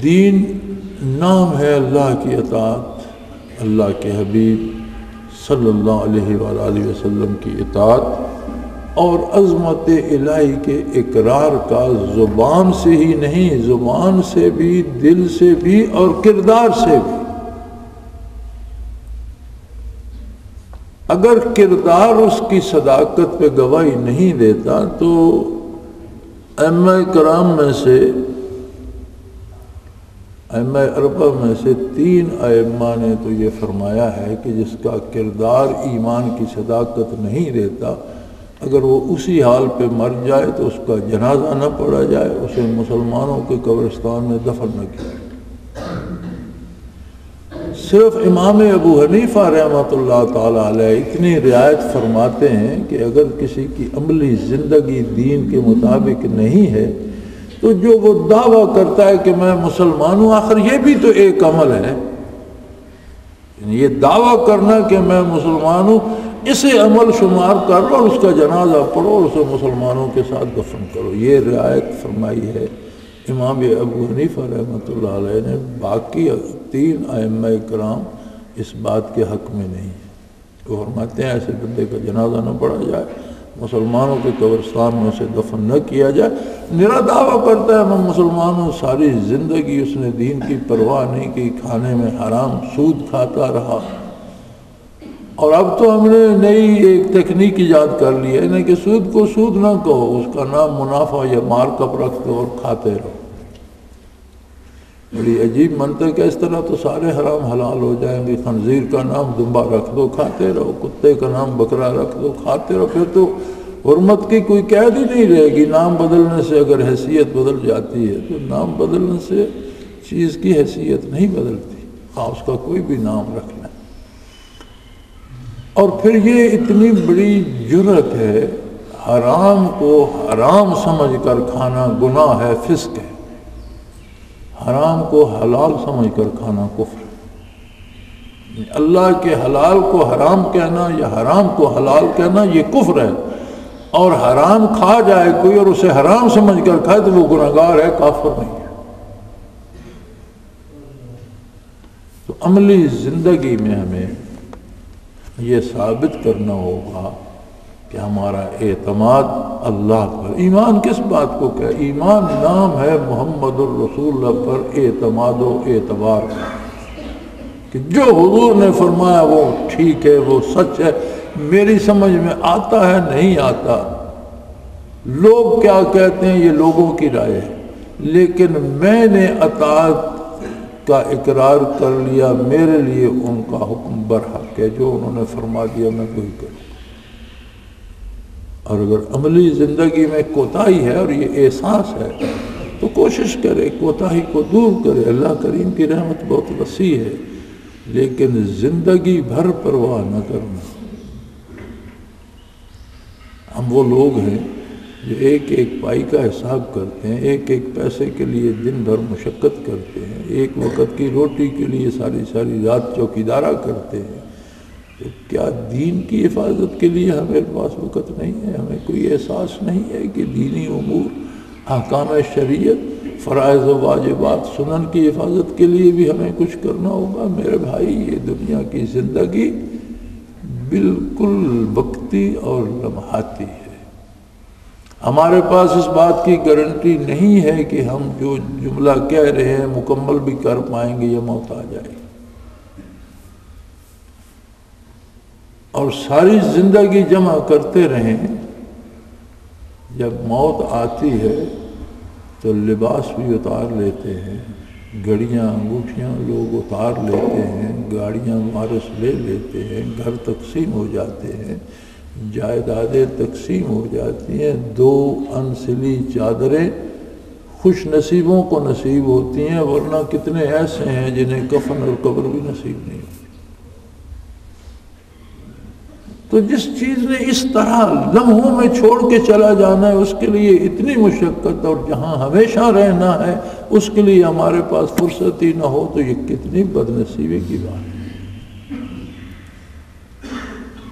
دین نام ہے اللہ کی اطاعت، اللہ کے حبیب صلی اللہ علیہ وآلہ وسلم کی اطاعت، اور عظمت الہی کے اقرار کا زبان سے ہی نہیں، زبان سے بھی، دل سے بھی اور کردار سے بھی. اگر کردار اس کی صداقت پہ گواہی نہیں دیتا تو ائمہ کرام میں سے، ائمہ اربعہ میں سے 3 ائمہ نے تو یہ فرمایا ہے کہ جس کا کردار ایمان کی صداقت نہیں دیتا، اگر وہ اسی حال پہ مر جائے تو اس کا جنازہ نہ پڑھا جائے، اسے مسلمانوں کے قبرستان میں دفن نہ کیا. صرف امام ابو حنیفہ رحمۃ اللہ تعالیٰ علیہ اتنی رعایت فرماتے ہیں کہ اگر کسی کی عملی زندگی دین کے مطابق نہیں ہے تو جو وہ دعویٰ کرتا ہے کہ میں مسلمان ہوں، آخر یہ بھی تو ایک عمل ہے. یعنی یہ دعویٰ کرنا کہ میں مسلمان ہوں، اسے عمل شمار کرو اور اس کا جنازہ پڑھو اور اسے مسلمانوں کے ساتھ دفن کرو. یہ رعایت فرمائی ہے امام ابو حنیفہ رحمۃ اللہ علیہ نے. باقی 3 ائمہ کرام اس بات کے حق میں نہیں ہیں. وہ فرماتے ہیں ایسے بندے کا جنازہ نہ پڑھا جائے، مسلمانوں کے قبرستان میں اسے دفن نہ کیا جائے. میرا دعویٰ کرتا ہے میں مسلمان ہوں، ساری زندگی اس نے دین کی پرواہ نہیں کی، کھانے میں حرام سود کھاتا رہا، اور اب تو ہم نے نئی ایک تکنیک ایجاد کر لی ہے کہ سود کو سود نہ کہو، اس کا نام منافع یا مارکپ رکھ دو اور کھاتے رہو. بڑی عجیب منطق ہے. اس طرح تو سارے حرام حلال ہو جائیں گے. خنزیر کا نام دمبا رکھ دو، کھاتے رہو. کتے کا نام بکرا رکھ دو، کھاتے رہو. پھر تو حرمت کی کوئی قید ہی نہیں رہے گی. نام بدلنے سے اگر حیثیت بدل جاتی ہے تو نام بدلنے سے چیز کی حیثیت نہیں بدلتی، خواہ اس کا کوئی بھی نام رکھ لیں. اور پھر یہ اتنی بڑی جرأت ہے، حرام کو حرام سمجھ کر کھانا گناہ ہے، فسق ہے. حرام کو حلال سمجھ کر کھانا کفر ہے. اللہ کے حلال کو حرام کہنا یا حرام کو حلال کہنا یہ کفر ہے. اور حرام کھا جائے کوئی اور اسے حرام سمجھ کر کھائے تو وہ گناہگار ہے، کافر نہیں ہے. تو عملی زندگی میں ہمیں یہ ثابت کرنا ہوگا کہ ہمارا اعتماد اللہ پر. ایمان کس بات کو کہ ایمان نام ہے محمد الرسول اللہ پر اعتماد و اعتبار کا، کہ جو حضور نے فرمایا وہ ٹھیک ہے، وہ سچ ہے. میری سمجھ میں آتا ہے نہیں آتا، لوگ کیا کہتے ہیں یہ لوگوں کی رائے ہے، لیکن میں نے اطاعت کا اقرار کر لیا. میرے لیے ان کا حکم برحق ہے، جو انہوں نے فرما دیا میں وہی کروں. اور اگر عملی زندگی میں کوتاہی ہے اور یہ احساس ہے تو کوشش کرے کوتاہی کو دور کرے. اللہ کریم کی رحمت بہت وسیع ہے. لیکن زندگی بھر پرواہ نہ کرنا۔ ہم وہ لوگ ہیں جو ایک ایک پائی کا حساب کرتے ہیں، ایک ایک پیسے کے لیے دن بھر مشقت کرتے ہیں، ایک وقت کی روٹی کے لیے ساری ساری رات چوکیدارا کرتے ہیں۔ تو کیا دین کی حفاظت کے لیے ہمارے پاس وقت نہیں ہے؟ ہمیں کوئی احساس نہیں ہے کہ دینی امور، احکام شریعت، فرائض و واجبات، سنن کی حفاظت کے لیے بھی ہمیں کچھ کرنا ہوگا؟ میرے بھائی، یہ دنیا کی زندگی بالکل وقتی اور لمحاتی ہے۔ ہمارے پاس اس بات کی گارنٹی نہیں ہے کہ ہم جو جملہ کہہ رہے ہیں مکمل بھی کر پائیں گے یا موت آ جائے گی۔ اور ساری زندگی جمع کرتے رہیں، جب موت آتی ہے تو لباس بھی اتار لیتے ہیں، گھڑیاں انگوٹھیاں لوگ اتار لیتے ہیں، گاڑیاں وارث لے لیتے ہیں، گھر تقسیم ہو جاتے ہیں، جائیدادیں تقسیم ہو جاتی ہیں، 2 انسلی چادریں خوش نصیبوں کو نصیب ہوتی ہیں، ورنہ کتنے ایسے ہیں جنہیں کفن اور قبر بھی نصیب نہیں ہوتی۔ تو جس چیز نے اس طرح لمحوں میں چھوڑ کے چلا جانا ہے، اس کے لیے اتنی مشقت، اور جہاں ہمیشہ رہنا ہے اس کے لیے ہمارے پاس فرصت ہی نہ ہو، تو یہ کتنی بد نصیبی کی بات ہے۔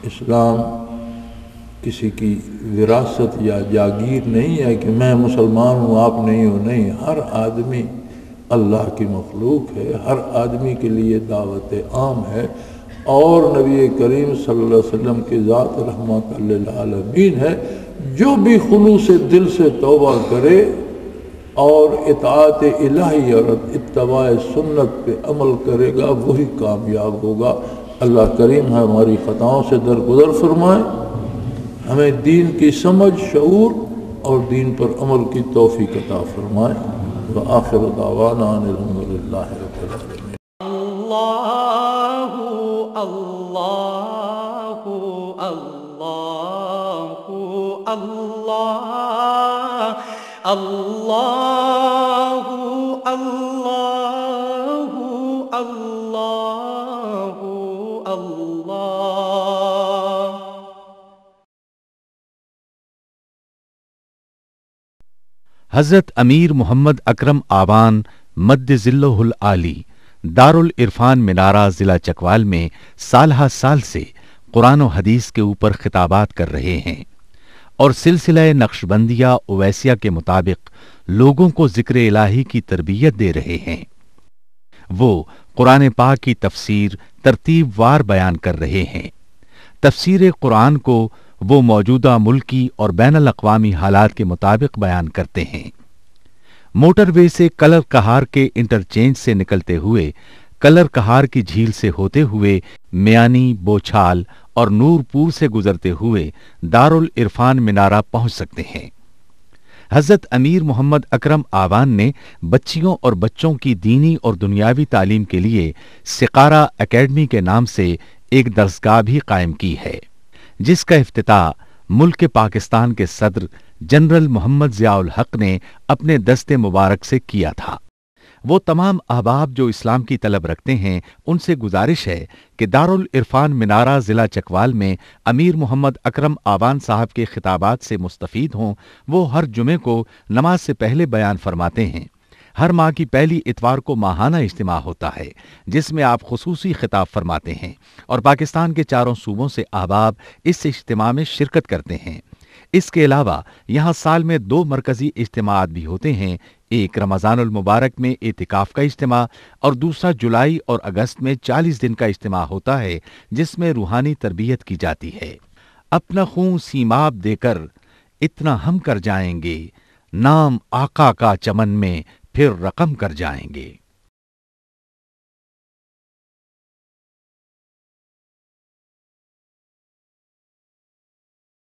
اسلام کسی کی وراثت یا جاگیر نہیں ہے کہ میں مسلمان ہوں آپ نہیں ہو، نہیں، ہر آدمی اللہ کی مخلوق ہے، ہر آدمی کے لیے دعوت عام ہے، اور نبی کریم صلی اللہ علیہ وسلم کی ذات رحمت للعالمین ہے۔ جو بھی خلوص دل سے توبہ کرے اور اطاعت الہی اور اتباع سنت پہ عمل کرے گا، وہی کامیاب ہوگا۔ اللہ کریم ہماری خطاؤں سے درگزر فرمائے، ہمیں دین کی سمجھ، شعور اور دین پر عمل کی توفیق عطا فرمائے۔ وآخر دعوانا ان الحمدللہ رب العالمین۔ اللہ اللہ اللہ اللہ اللہ اللہ اللہ اللہ۔ حضرت امیر محمد اکرم آبان مد ظلہ العالی دارالعرفان منارہ ضلع چکوال میں سالہ سال سے قرآن و حدیث کے اوپر خطابات کر رہے ہیں، اور سلسلہ نقشبندیہ اویسیہ کے مطابق لوگوں کو ذکر الہی کی تربیت دے رہے ہیں۔ وہ قرآن پاک کی تفسیر ترتیب وار بیان کر رہے ہیں۔ تفسیر قرآن کو وہ موجودہ ملکی اور بین الاقوامی حالات کے مطابق بیان کرتے ہیں۔ موٹر وے سے کلر کہار کے انٹرچینج سے نکلتے ہوئے، کلر کہار کی جھیل سے ہوتے ہوئے، میانی، بوچھال اور نور پور سے گزرتے ہوئے دارالعرفان منارہ پہنچ سکتے ہیں۔ حضرت امیر محمد اکرم آبان نے بچیوں اور بچوں کی دینی اور دنیاوی تعلیم کے لیے سقارہ اکیڈمی کے نام سے ایک درسگاہ بھی قائم کی ہے، جس کا افتتاح ملک پاکستان کے صدر جنرل محمد ضیاء الحق نے اپنے دست مبارک سے کیا تھا۔ وہ تمام احباب جو اسلام کی طلب رکھتے ہیں، ان سے گزارش ہے کہ دارالعرفان منارہ ضلع چکوال میں امیر محمد اکرم آبان صاحب کے خطابات سے مستفید ہوں۔ وہ ہر جمعے کو نماز سے پہلے بیان فرماتے ہیں۔ ہر ماہ کی پہلی اتوار کو ماہانہ اجتماع ہوتا ہے، جس میں آپ خصوصی خطاب فرماتے ہیں، اور پاکستان کے چاروں صوبوں سے احباب اس اجتماع میں شرکت کرتے ہیں۔ اس کے علاوہ یہاں سال میں 2 مرکزی اجتماعات بھی ہوتے ہیں، ایک رمضان المبارک میں اعتکاف کا اجتماع، اور دوسرا جولائی اور اگست میں 40 دن کا اجتماع ہوتا ہے، جس میں روحانی تربیت کی جاتی ہے۔ اپنا خون سیماب دے کر اتنا ہم کر جائیں گے، نام آقا کا چمن میں پھر رقم کر جائیں گے۔